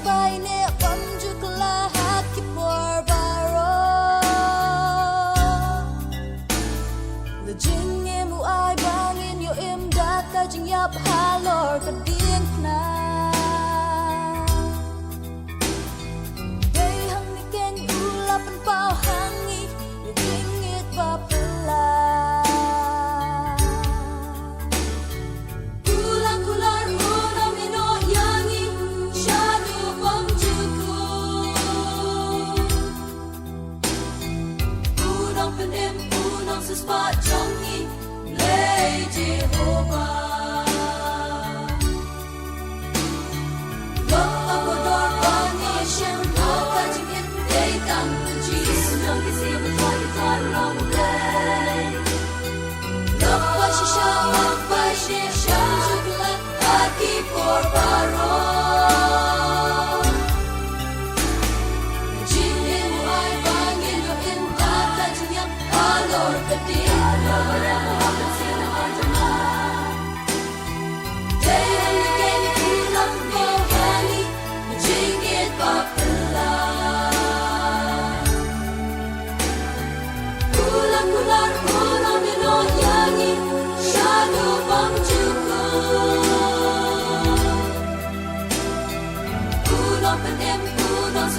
paine pamjukla haki porbaro Lejinge mu ay bangin yo imdata jing yap halor kading na Day hang niken ulapan pao hangi yo kingit papala Spot Jongi Lay Jehovah Lokpa Kodor Bani Hashem Loka Jingin Day Tang Jesus Jongi Siya Matwai Tar Long Lay Lokpa Shisha Lokpa Shisha Jukla Haki Porbaro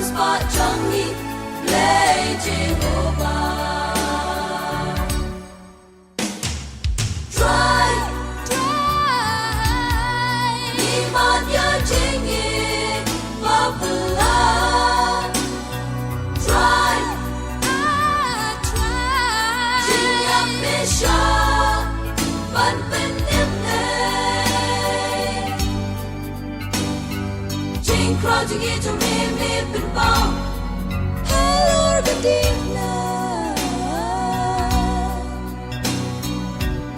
Spot Jongi Lay Jehovah Try Iman ya jingin Mapala Try Jingyam Misha Ban Penim Jing Krau Jingi Jumi Mipin Bao Halor Gadina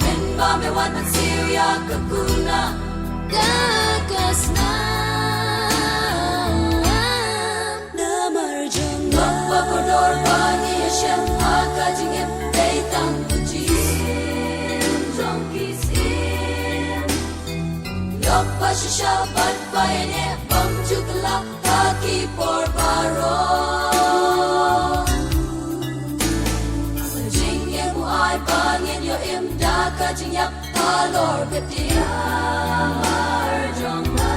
Minba Mewan Mansiria Kakuna Dakas na Namarjang Lokpa Kodor Bani Hashem Haka Jingim Deitang Ujim Jongki Sim Lokpa Shisha Bat Bayane Bamjukla Haki Porbaro Jingye mu ay bangin yo imdaka jingyap halor katia Marjongla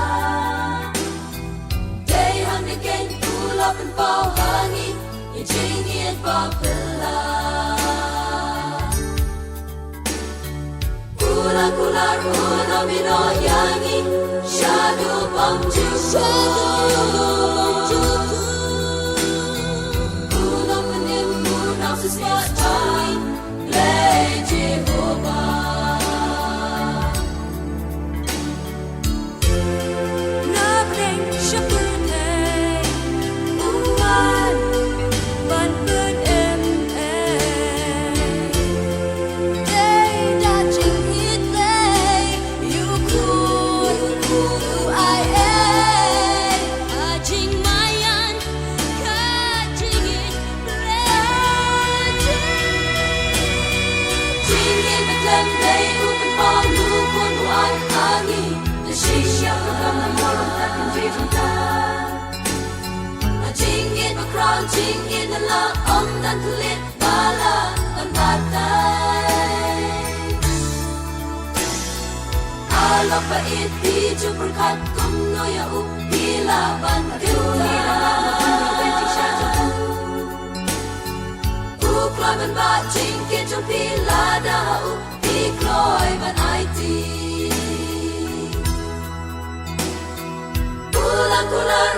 Day hang niken ulapan pao hangi Yijingin papela Kular uno mino yangi Shadu bamjuku Uno penim uno Spot Jongi Lay Jehovah Nabling Shapune Uwan Ban Bun Em Day Da Jing Hit Lay You Cool I Ajing Mayan Ka Jing It Jingin Betlem Day Upan Pao Lukun Uay Hangi The Shisha Kagam Na Moron Takin Jijong Ta Jingin Makrang Jingin Nala Om Dan Kulit Bala Ban Batay Alok Bait Biju Berkat Kum Noya Up Hila Ban Kila Bentik Syajah Ukloy Ban Bat Jingin Jom Pila Dah Up Ikloy Ban IT Kular